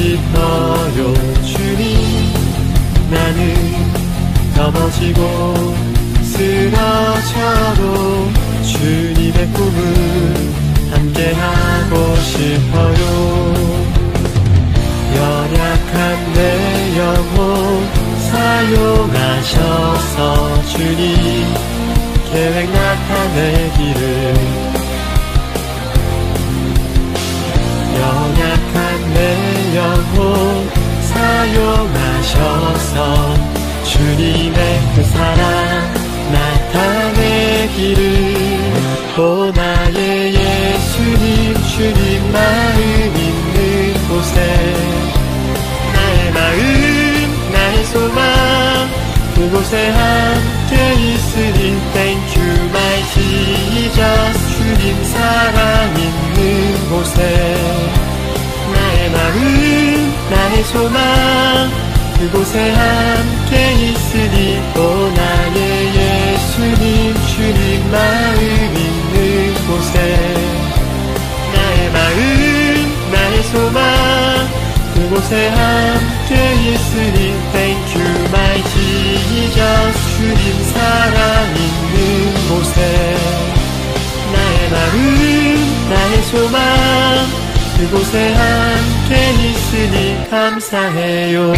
싶어요. 주님, 나는 넘어지고 쓰러져도 주님의 꿈을 함께하고 싶어요. 연약한 내 영혼 사용하셔서 주님 계획 나타내기를. 연약한 내 영혼 사용하셔서 주님의 그 사랑 나타내기를. 오 나의 예수님, 주님 마음 있는 곳에 나의 마음, 나의 소망 그곳에 함께 있으니 Thank you my Jesus. 주님 사랑 있는 곳에 나의 마음, 나의 소망 그곳에 함께 있으니. 오 나의 예수님, 주님 마음 있는 곳에 나의 마음, 나의 소망 그곳에 함께 있으니 Thank you my Jesus. 주님 사랑 있는 곳에 나의 마음, 나의 소망 그곳에 함께 있으니 감사해요.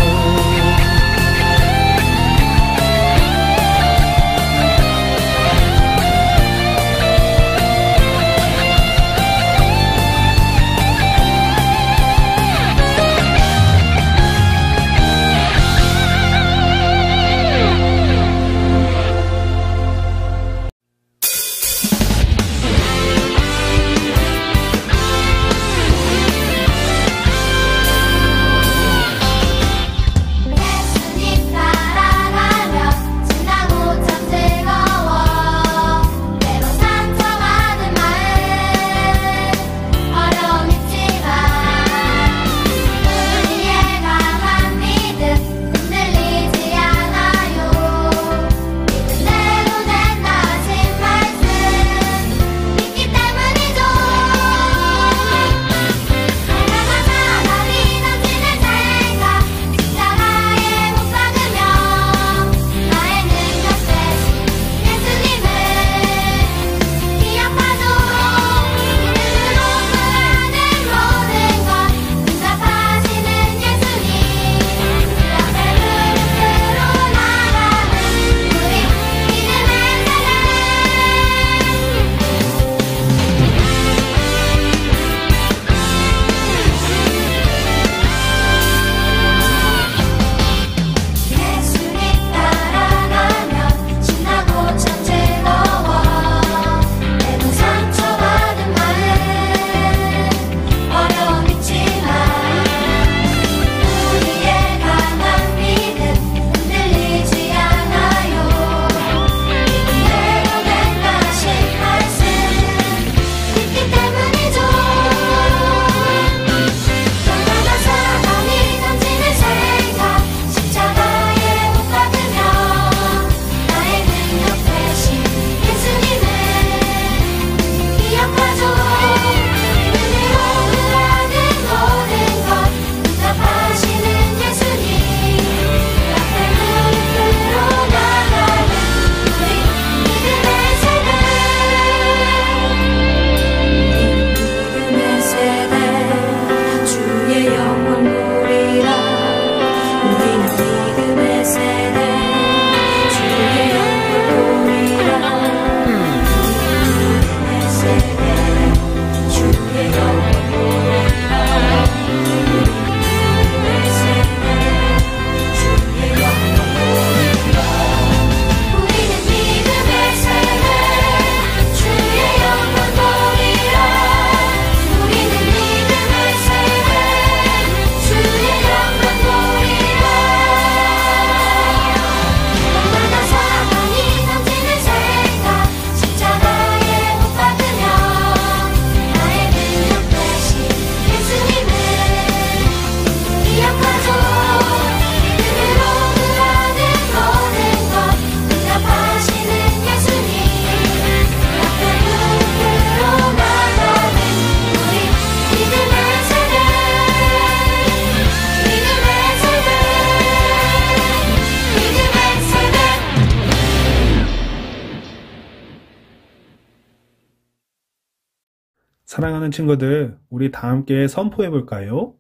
사랑하는 친구들, 우리 다 함께 선포해 볼까요?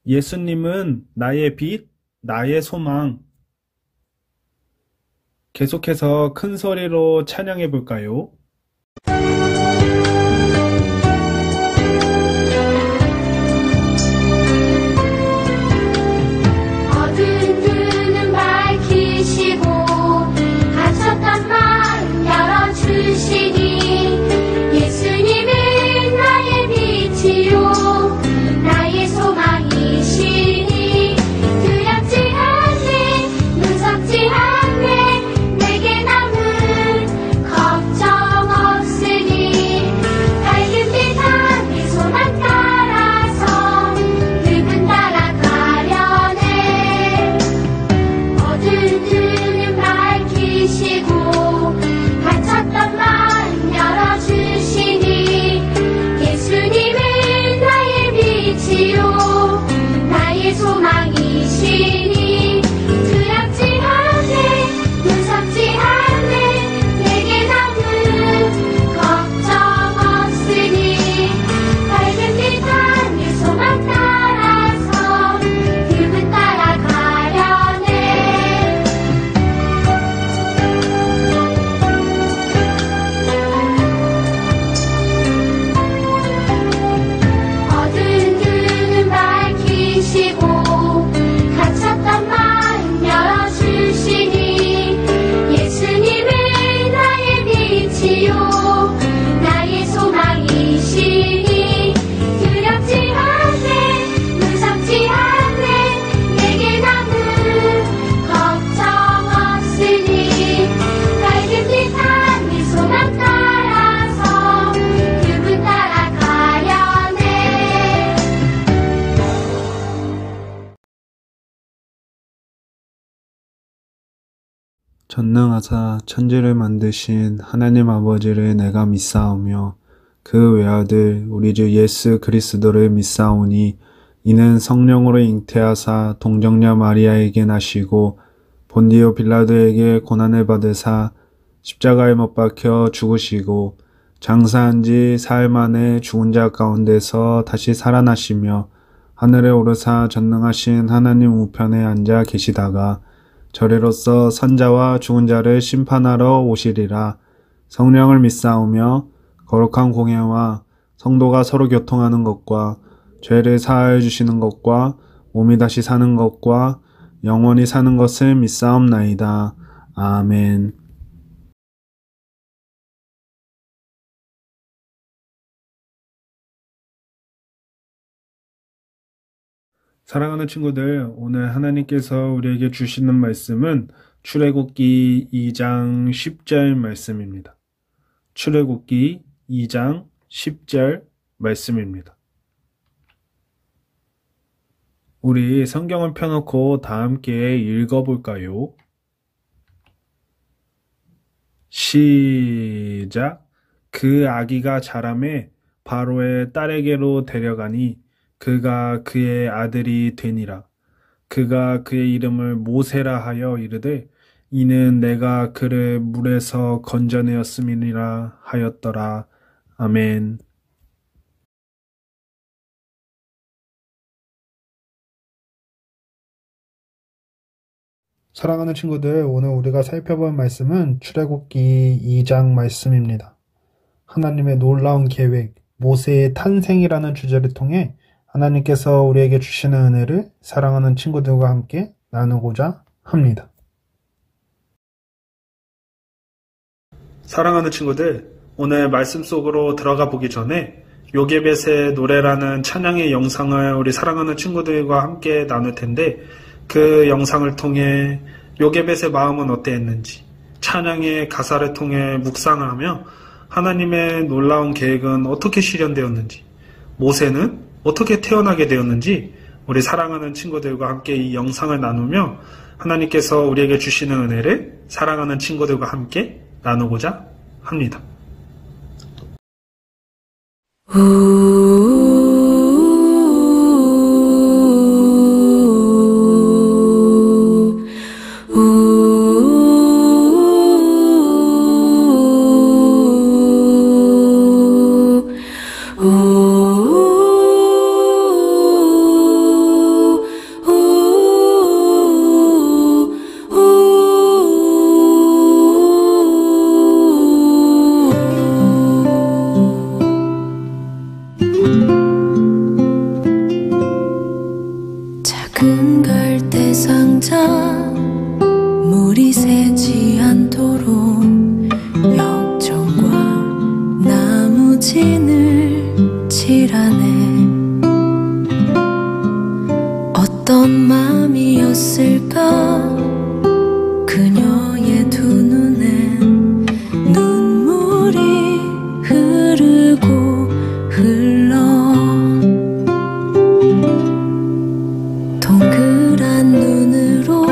예수님은 나의 빛, 나의 소망. 계속해서 큰 소리로 찬양해 볼까요? 전능하사 천지를 만드신 하나님 아버지를 내가 믿사오며 그 외아들 우리 주 예수 그리스도를 믿사오니 이는 성령으로 잉태하사 동정녀 마리아에게 나시고 본디오 빌라도에게 고난을 받으사 십자가에 못 박혀 죽으시고 장사한 지 사흘 만에 죽은 자 가운데서 다시 살아나시며 하늘에 오르사 전능하신 하나님 우편에 앉아 계시다가 저리로서 선자와 죽은 자를 심판하러 오시리라. 성령을 믿사오며 거룩한 공예와 성도가 서로 교통하는 것과 죄를 사하여 주시는 것과 몸이 다시 사는 것과 영원히 사는 것을 믿사옵나이다. 아멘. 사랑하는 친구들, 오늘 하나님께서 우리에게 주시는 말씀은 출애굽기 2장 10절 말씀입니다. 출애굽기 2장 10절 말씀입니다. 우리 성경을 펴놓고 다 함께 읽어볼까요? 시작. 그 아기가 자라매 바로의 딸에게로 데려가니 그가 그의 아들이 되니라. 그가 그의 이름을 모세라 하여 이르되 이는 내가 그를 물에서 건져내었음이니라 하였더라. 아멘. 사랑하는 친구들, 오늘 우리가 살펴볼 말씀은 출애굽기 2장 말씀입니다. 하나님의 놀라운 계획, 모세의 탄생이라는 주제를 통해 하나님께서 우리에게 주시는 은혜를 사랑하는 친구들과 함께 나누고자 합니다. 사랑하는 친구들, 오늘 말씀 속으로 들어가 보기 전에 요게벳의 노래라는 찬양의 영상을 우리 사랑하는 친구들과 함께 나눌 텐데 그 영상을 통해 요게벳의 마음은 어땠는지 찬양의 가사를 통해 묵상을 하며 하나님의 놀라운 계획은 어떻게 실현되었는지 모세는 어떻게 태어나게 되었는지 우리 사랑하는 친구들과 함께 이 영상을 나누며 하나님께서 우리에게 주시는 은혜를 사랑하는 친구들과 함께 나누고자 합니다. 오 작은 갈대 상자 물이 새지 않도록 역청과 나무진을 칠하네. 어떤 맘이었을까 그녀의 두 눈엔 눈물이 흐르고 흘러. 동그란 눈으로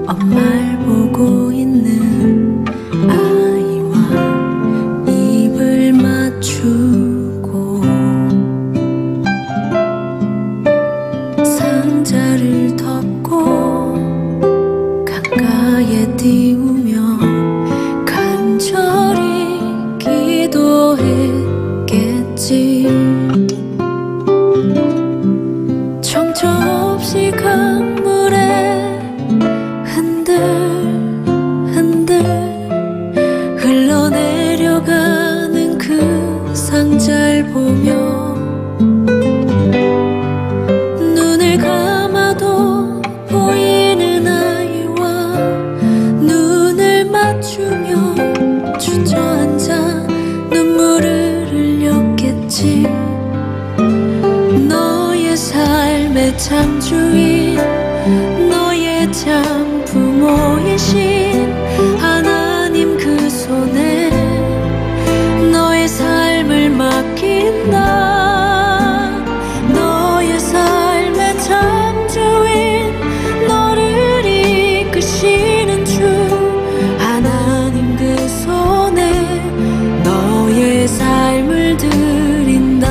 엄마를 보고 있는 아이와 입을 맞추고 상자를 덮고 강가에 띄우며 간절히 기도했겠지. 정처 없이 강물에 흔들흔들 흘러내려가는 그 상자를 보며 눈을 감아도 보이는 아이와 눈을 맞추며 주저앉아 눈물을 흘렸겠지. 너의 삶의 참 주인, 너의 참 부모이신 하나님 그 손에 너의 삶을 맡긴다. 너의 삶의 참 주인, 너를 이끄시는 주 하나님 그 손에 너의 삶을 드린다.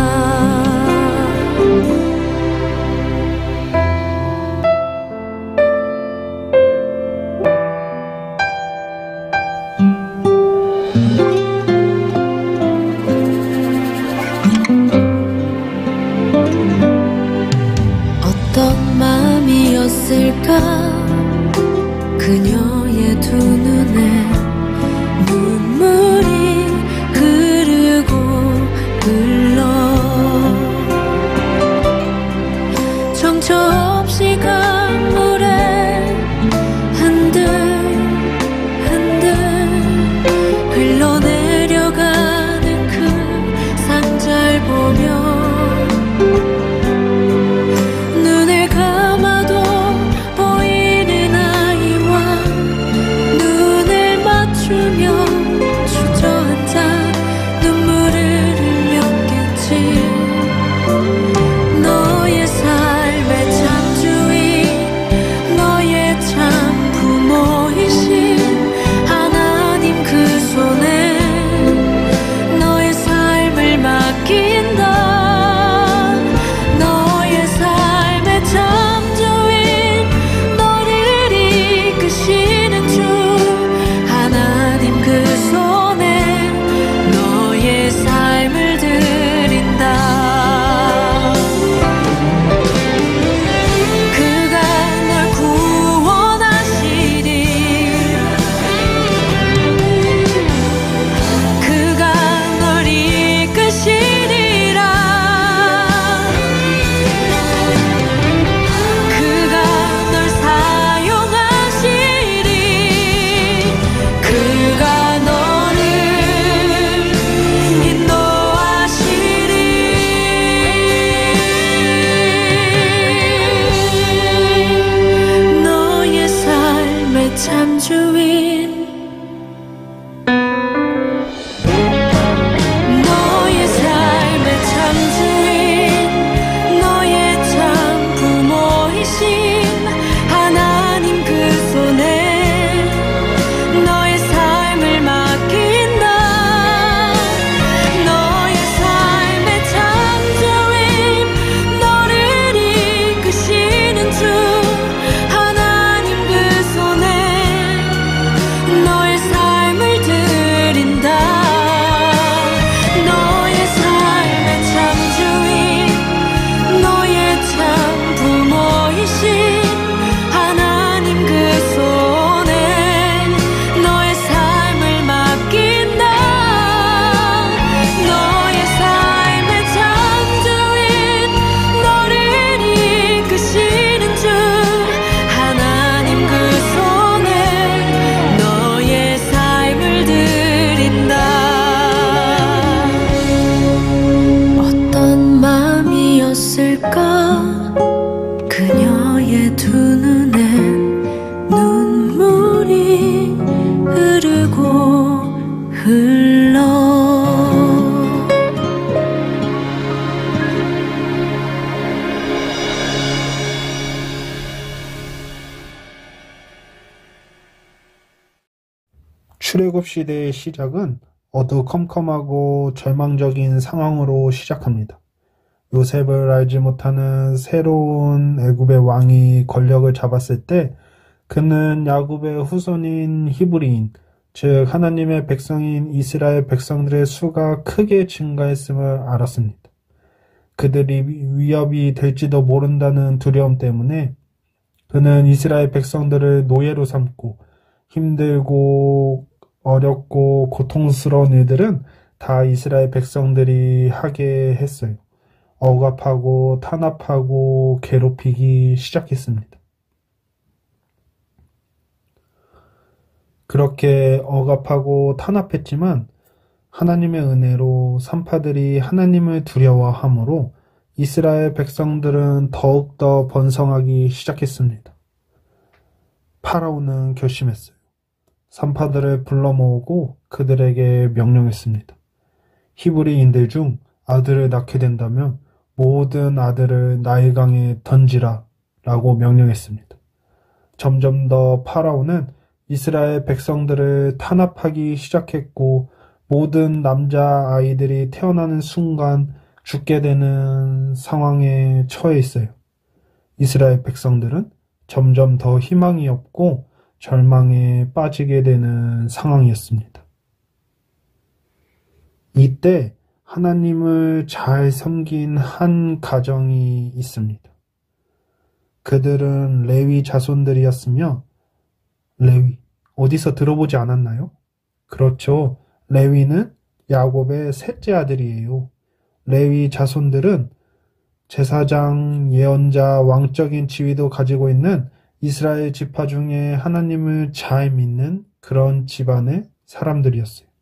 어떤 마음이었을까 그녀의 두 눈에 눈물이 흐르고 흘러. 정처 없이 강물에 흔들흔들 흘러내려가는 그 상자를 보며 눈을 감아도 보이는 아이와 눈을 맞추며 주저앉아 눈물을 흘렸겠지. 너의 삶의 참 주인, 내 두 눈엔 눈물이 흐르고 흘러 출애굽 시대의 시작은 어두컴컴하고 절망적인 상황으로 시작합니다. 요셉을 알지 못하는 새로운 애굽의 왕이 권력을 잡았을 때 그는 야곱의 후손인 히브리인, 즉 하나님의 백성인 이스라엘 백성들의 수가 크게 증가했음을 알았습니다. 그들이 위협이 될지도 모른다는 두려움 때문에 그는 이스라엘 백성들을 노예로 삼고 힘들고 어렵고 고통스러운 일들은 다 이스라엘 백성들이 하게 했어요. 억압하고 탄압하고 괴롭히기 시작했습니다. 그렇게 억압하고 탄압했지만 하나님의 은혜로 산파들이 하나님을 두려워함으로 이스라엘 백성들은 더욱더 번성하기 시작했습니다. 파라오는 결심했어요. 산파들을 불러 모으고 그들에게 명령했습니다. 히브리인들 중 아들을 낳게 된다면 모든 아들을 나일강에 던지라 라고 명령했습니다. 점점 더 파라오는 이스라엘 백성들을 탄압하기 시작했고 모든 남자 아이들이 태어나는 순간 죽게 되는 상황에 처해 있어요. 이스라엘 백성들은 점점 더 희망이 없고 절망에 빠지게 되는 상황이었습니다. 이때 하나님을 잘 섬긴 한 가정이 있습니다. 그들은 레위 자손들이었으며 레위, 어디서 들어보지 않았나요? 그렇죠. 레위는 야곱의 셋째 아들이에요. 레위 자손들은 제사장, 예언자, 왕적인 지위도 가지고 있는 이스라엘 지파 중에 하나님을 잘 믿는 그런 집안의 사람들이었어요.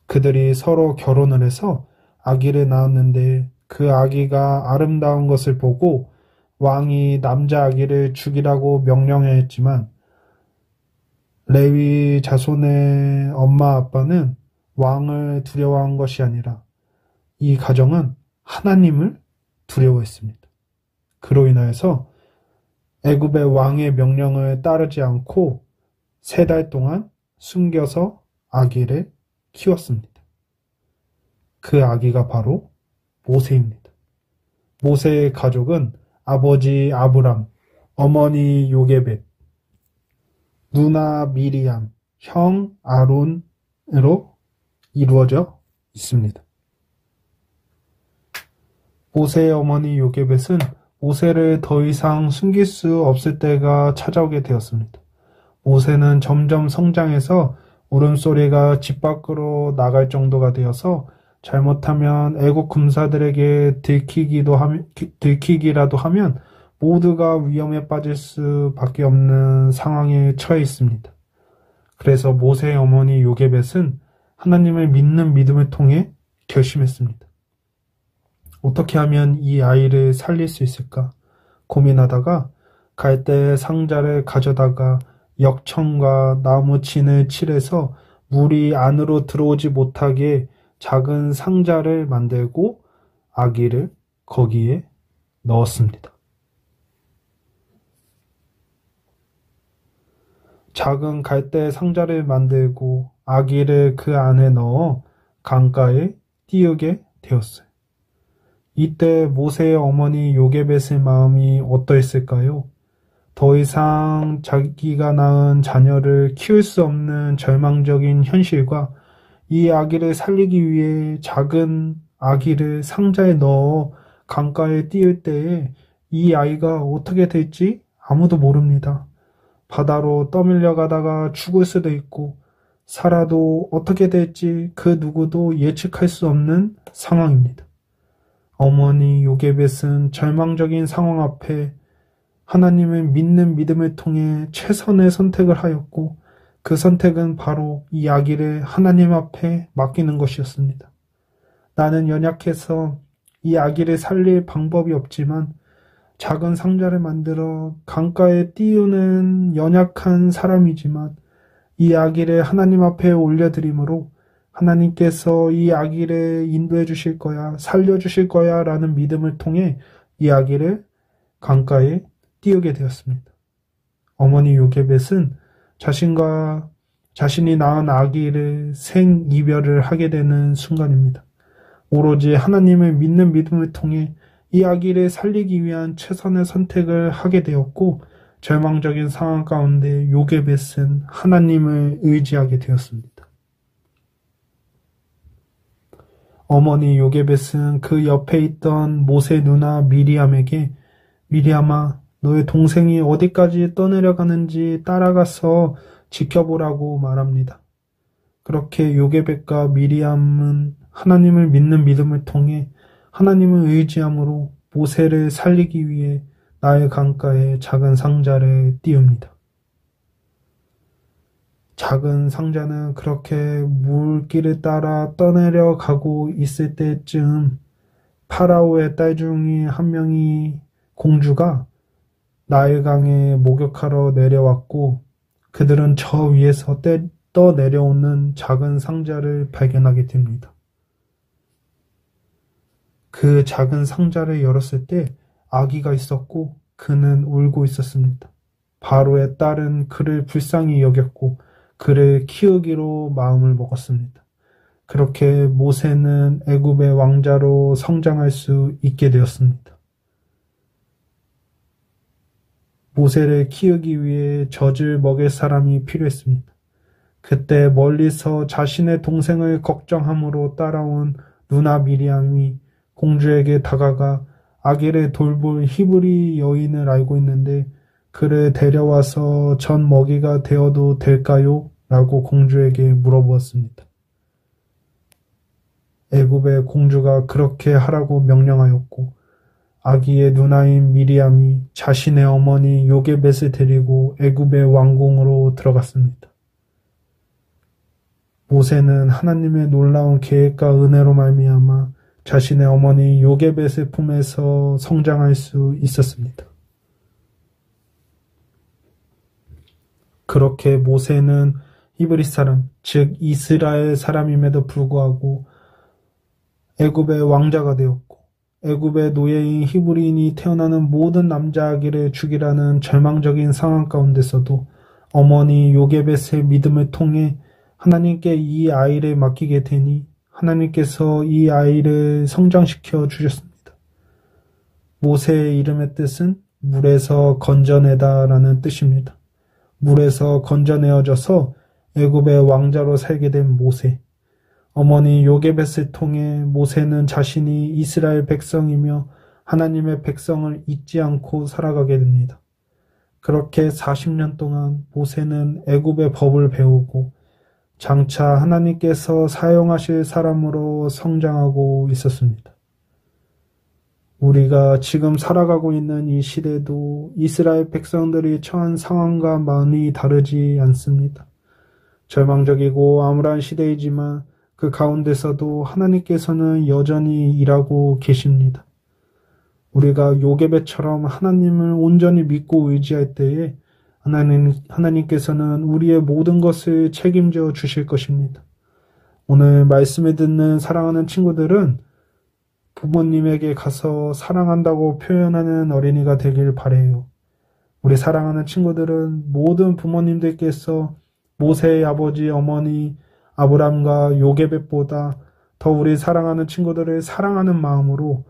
그들이 서로 결혼을 해서 아기를 낳았는데 그 아기가 아름다운 것을 보고 왕이 남자 아기를 죽이라고 명령했지만 레위 자손의 엄마 아빠는 왕을 두려워한 것이 아니라 이 가정은 하나님을 두려워했습니다. 그로 인하여서 애굽의 왕의 명령을 따르지 않고 3달 동안 숨겨서 아기를 키웠습니다. 그 아기가 바로 모세입니다. 모세의 가족은 아버지 아브람, 어머니 요게벳, 누나 미리암, 형 아론으로 이루어져 있습니다. 모세의 어머니 요게벳은 모세를 더 이상 숨길 수 없을 때가 찾아오게 되었습니다. 모세는 점점 성장해서 울음소리가 집 밖으로 나갈 정도가 되어서 잘못하면 애국 군사들에게 들키기라도 하면 모두가 위험에 빠질 수밖에 없는 상황에 처해 있습니다. 그래서 모세의 어머니 요게벳은 하나님을 믿는 믿음을 통해 결심했습니다. 어떻게 하면 이 아이를 살릴 수 있을까 고민하다가 갈대 상자를 가져다가 역청과 나무 진을 칠해서 물이 안으로 들어오지 못하게 작은 상자를 만들고 아기를 거기에 넣었습니다. 작은 갈대 상자를 만들고 아기를 그 안에 넣어 강가에 띄우게 되었어요. 이때 모세의 어머니 요게벳의 마음이 어떠했을까요? 더 이상 자기가 낳은 자녀를 키울 수 없는 절망적인 현실과 이 아기를 살리기 위해 작은 아기를 상자에 넣어 강가에 띄울 때에 이 아이가 어떻게 될지 아무도 모릅니다. 바다로 떠밀려 가다가 죽을 수도 있고 살아도 어떻게 될지 그 누구도 예측할 수 없는 상황입니다. 어머니 요게벳은 절망적인 상황 앞에 하나님을 믿는 믿음을 통해 최선의 선택을 하였고 그 선택은 바로 이 아기를 하나님 앞에 맡기는 것이었습니다. 나는 연약해서 이 아기를 살릴 방법이 없지만 작은 상자를 만들어 강가에 띄우는 연약한 사람이지만 이 아기를 하나님 앞에 올려드림으로 하나님께서 이 아기를 인도해 주실 거야, 살려 주실 거야 라는 믿음을 통해 이 아기를 강가에 띄우게 되었습니다. 어머니 요게벳은 자신이 낳은 아기를 생이별을 하게 되는 순간입니다. 오로지 하나님을 믿는 믿음을 통해 이 아기를 살리기 위한 최선의 선택을 하게 되었고 절망적인 상황 가운데 요게벳은 하나님을 의지하게 되었습니다. 어머니 요게벳은 그 옆에 있던 모세 누나 미리암에게 미리암아, 너의 동생이 어디까지 떠내려가는지 따라가서 지켜보라고 말합니다. 그렇게 요게벳과 미리암은 하나님을 믿는 믿음을 통해 하나님을 의지함으로 모세를 살리기 위해 나일 강가에 작은 상자를 띄웁니다. 작은 상자는 그렇게 물길을 따라 떠내려가고 있을 때쯤 파라오의 딸 중에 한 명이 공주가 나일강에 목욕하러 내려왔고 그들은 저 위에서 떠내려오는 작은 상자를 발견하게 됩니다. 그 작은 상자를 열었을 때 아기가 있었고 그는 울고 있었습니다. 바로의 딸은 그를 불쌍히 여겼고 그를 키우기로 마음을 먹었습니다. 그렇게 모세는 애굽의 왕자로 성장할 수 있게 되었습니다. 모세를 키우기 위해 젖을 먹일 사람이 필요했습니다. 그때 멀리서 자신의 동생을 걱정함으로 따라온 누나 미리암이 공주에게 다가가 아기를 돌볼 히브리 여인을 알고 있는데 그를 데려와서 젖 먹이가 되어도 될까요? 라고 공주에게 물어보았습니다. 애굽의 공주가 그렇게 하라고 명령하였고 아기의 누나인 미리암이 자신의 어머니 요게벳을 데리고 애굽의 왕궁으로 들어갔습니다. 모세는 하나님의 놀라운 계획과 은혜로 말미암아 자신의 어머니 요게벳의 품에서 성장할 수 있었습니다. 그렇게 모세는 히브리 사람, 즉 이스라엘 사람임에도 불구하고 애굽의 왕자가 되었고 애굽의 노예인 히브리인이 태어나는 모든 남자 아기를 죽이라는 절망적인 상황 가운데서도 어머니 요게벳의 믿음을 통해 하나님께 이 아이를 맡기게 되니 하나님께서 이 아이를 성장시켜 주셨습니다. 모세의 이름의 뜻은 물에서 건져내다라는 뜻입니다. 물에서 건져내어져서 애굽의 왕자로 살게 된 모세. 어머니 요게벳을 통해 모세는 자신이 이스라엘 백성이며 하나님의 백성을 잊지 않고 살아가게 됩니다. 그렇게 40년 동안 모세는 애굽의 법을 배우고 장차 하나님께서 사용하실 사람으로 성장하고 있었습니다. 우리가 지금 살아가고 있는 이 시대도 이스라엘 백성들이 처한 상황과 많이 다르지 않습니다. 절망적이고 암울한 시대이지만 그 가운데서도 하나님께서는 여전히 일하고 계십니다. 우리가 요게벳처럼 하나님을 온전히 믿고 의지할 때에 하나님께서는 우리의 모든 것을 책임져 주실 것입니다. 오늘 말씀을 듣는 사랑하는 친구들은 부모님에게 가서 사랑한다고 표현하는 어린이가 되길 바라요. 우리 사랑하는 친구들은 모든 부모님들께서 모세의 아버지 어머니 아브람과 요게벳보다 더 우리 사랑하는 친구들을 사랑하는 마음으로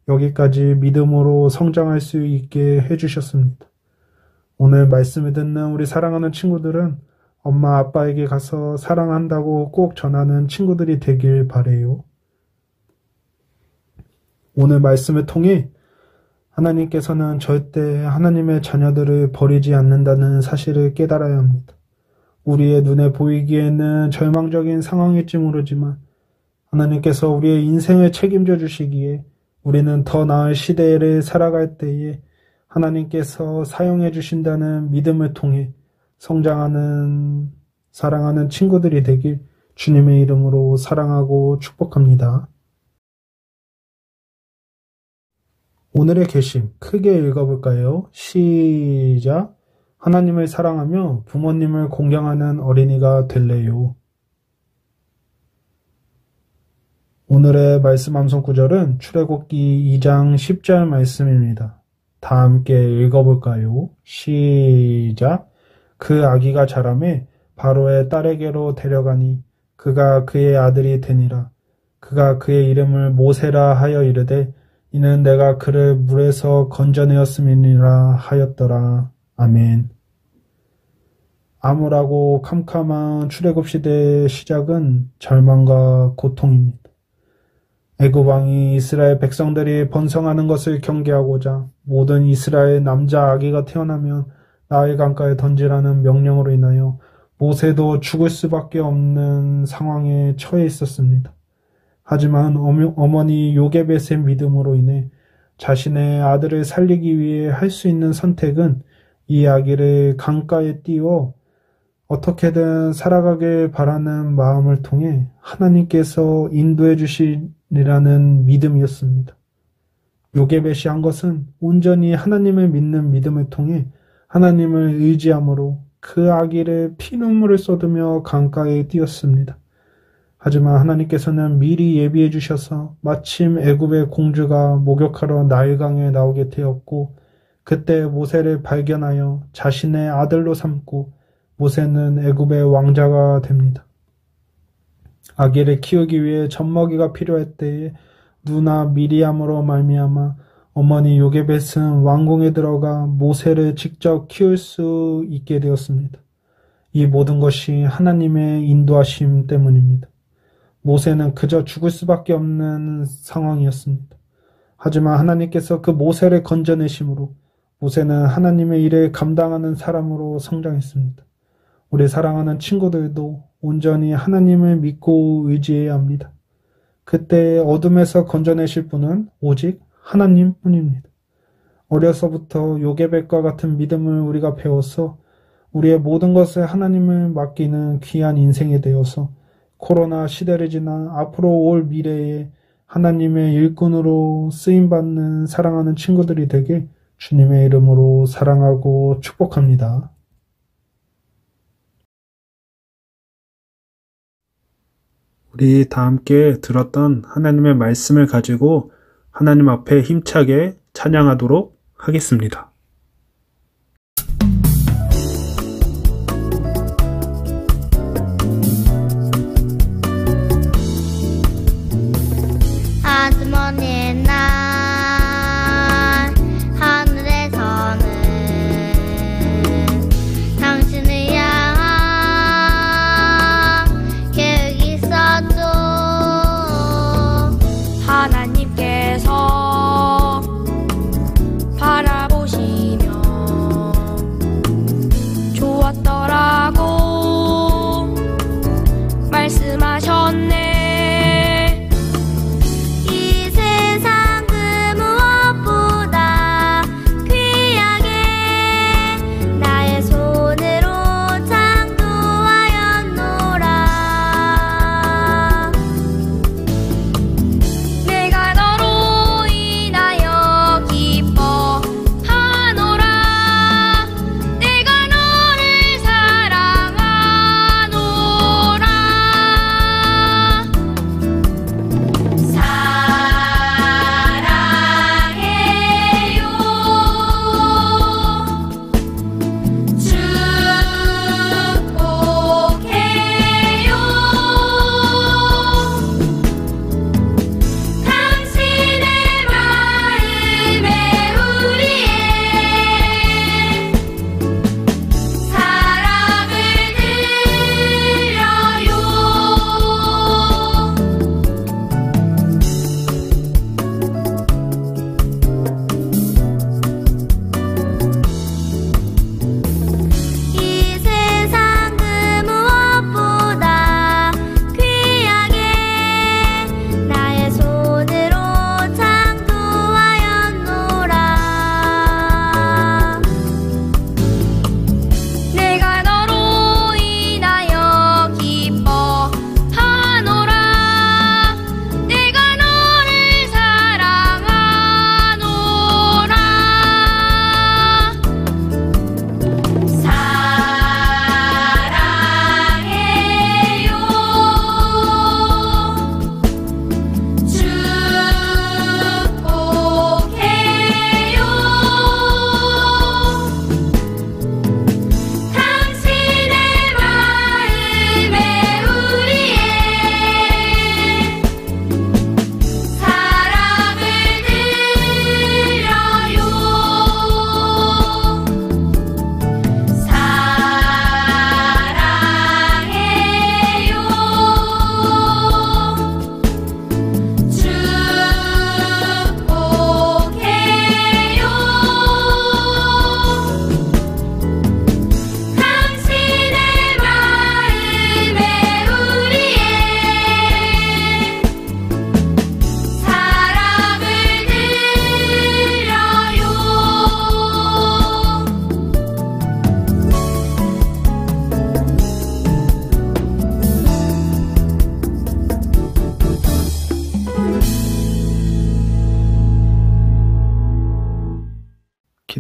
여기까지 믿음으로 성장할 수 있게 해주셨습니다. 오늘 말씀을 듣는 우리 사랑하는 친구들은 엄마 아빠에게 가서 사랑한다고 꼭 전하는 친구들이 되길 바라요. 오늘 말씀을 통해 하나님께서는 절대 하나님의 자녀들을 버리지 않는다는 사실을 깨달아야 합니다. 우리의 눈에 보이기에는 절망적인 상황일지 모르지만 하나님께서 우리의 인생을 책임져 주시기에 우리는 더 나은 시대를 살아갈 때에 하나님께서 사용해 주신다는 믿음을 통해 성장하는 사랑하는 친구들이 되길 주님의 이름으로 사랑하고 축복합니다. 오늘의 계심 크게 읽어볼까요? 시작. 하나님을 사랑하며 부모님을 공경하는 어린이가 될래요. 오늘의 말씀 암송 구절은 출애굽기 2장 10절 말씀입니다. 다 함께 읽어볼까요? 시작. 그 아기가 자라매 바로의 딸에게로 데려가니 그가 그의 아들이 되니라. 그가 그의 이름을 모세라 하여 이르되 이는 내가 그를 물에서 건져내었음이니라 하였더라. 아멘. 암울하고 캄캄한 출애굽 시대의 시작은 절망과 고통입니다. 애굽 왕이 이스라엘 백성들이 번성하는 것을 경계하고자 모든 이스라엘 남자 아기가 태어나면 나일 강가에 던지라는 명령으로 인하여 모세도 죽을 수밖에 없는 상황에 처해 있었습니다. 하지만 어머니 요게벳의 믿음으로 인해 자신의 아들을 살리기 위해 할 수 있는 선택은 이 아기를 강가에 띄워 어떻게든 살아가길 바라는 마음을 통해 하나님께서 인도해 주시리라는 믿음이었습니다. 요게벳이 한 것은 온전히 하나님을 믿는 믿음을 통해 하나님을 의지함으로 그 아기를 피눈물을 쏟으며 강가에 띄웠습니다. 하지만 하나님께서는 미리 예비해 주셔서 마침 애굽의 공주가 목욕하러 나일강에 나오게 되었고 그때 모세를 발견하여 자신의 아들로 삼고 모세는 애굽의 왕자가 됩니다. 아기를 키우기 위해 젖먹이가 필요할 때에 누나 미리암으로 말미암아 어머니 요게벳은 왕궁에 들어가 모세를 직접 키울 수 있게 되었습니다. 이 모든 것이 하나님의 인도하심 때문입니다. 모세는 그저 죽을 수밖에 없는 상황이었습니다. 하지만 하나님께서 그 모세를 건져내심으로 모세는 하나님의 일을 감당하는 사람으로 성장했습니다. 우리 사랑하는 친구들도 온전히 하나님을 믿고 의지해야 합니다. 그때 어둠에서 건져내실 분은 오직 하나님뿐입니다. 어려서부터 요게벳과 같은 믿음을 우리가 배워서 우리의 모든 것을 하나님을 맡기는 귀한 인생이 되어서 코로나 시대를 지나 앞으로 올 미래에 하나님의 일꾼으로 쓰임받는 사랑하는 친구들이 되게 주님의 이름으로 사랑하고 축복합니다. 우리 다 함께 들었던 하나님의 말씀을 가지고 하나님 앞에 힘차게 찬양하도록 하겠습니다. 아주머니의 날 하늘에서는 당신을 향한 계획이 있었죠. 하나님께서 바라보시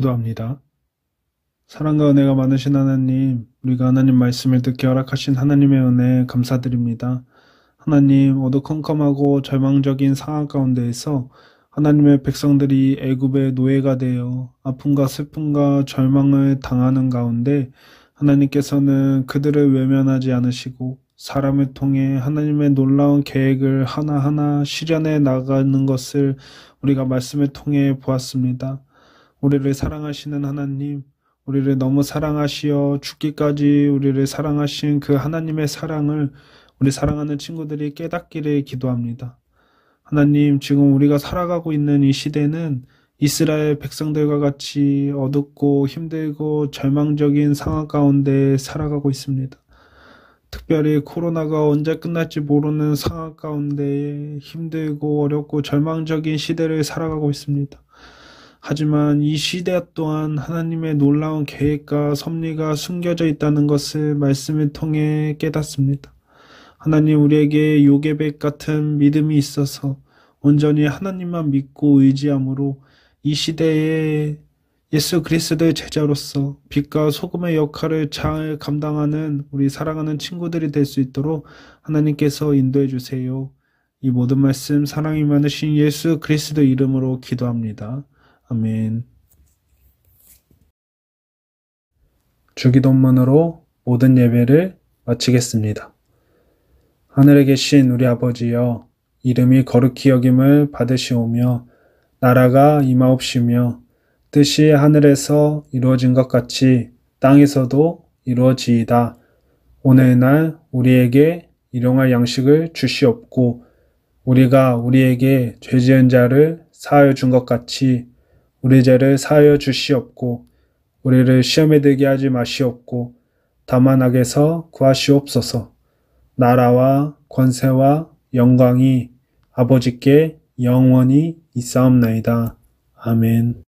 기도합니다. 사랑과 은혜가 많으신 하나님, 우리가 하나님 말씀을 듣게 허락하신 하나님의 은혜 감사드립니다. 하나님, 어두컴컴하고 절망적인 상황 가운데에서 하나님의 백성들이 애굽의 노예가 되어 아픔과 슬픔과 절망을 당하는 가운데 하나님께서는 그들을 외면하지 않으시고 사람을 통해 하나님의 놀라운 계획을 하나하나 실현해 나가는 것을 우리가 말씀을 통해 보았습니다. 우리를 사랑하시는 하나님, 우리를 너무 사랑하시어 죽기까지 우리를 사랑하신 그 하나님의 사랑을 우리 사랑하는 친구들이 깨닫기를 기도합니다. 하나님, 지금 우리가 살아가고 있는 이 시대는 이스라엘 백성들과 같이 어둡고 힘들고 절망적인 상황 가운데 살아가고 있습니다. 특별히 코로나가 언제 끝날지 모르는 상황 가운데 힘들고 어렵고 절망적인 시대를 살아가고 있습니다. 하지만 이 시대 또한 하나님의 놀라운 계획과 섭리가 숨겨져 있다는 것을 말씀을 통해 깨닫습니다. 하나님, 우리에게 요게벳 같은 믿음이 있어서 온전히 하나님만 믿고 의지함으로 이 시대에 예수 그리스도의 제자로서 빛과 소금의 역할을 잘 감당하는 우리 사랑하는 친구들이 될 수 있도록 하나님께서 인도해 주세요. 이 모든 말씀 사랑이 많으신 예수 그리스도 이름으로 기도합니다. 아멘. 주기도문으로 모든 예배를 마치겠습니다. 하늘에 계신 우리 아버지여, 이름이 거룩히 여김을 받으시오며 나라가 임하옵시며 뜻이 하늘에서 이루어진 것 같이 땅에서도 이루어지이다. 오늘날 우리에게 일용할 양식을 주시옵고 우리가 우리에게 죄 지은 자를 사하여 준 것 같이 우리 죄를 사하여 주시옵고 우리를 시험에 들게 하지 마시옵고 다만 악에서 구하시옵소서. 나라와 권세와 영광이 아버지께 영원히 있사옵나이다. 아멘.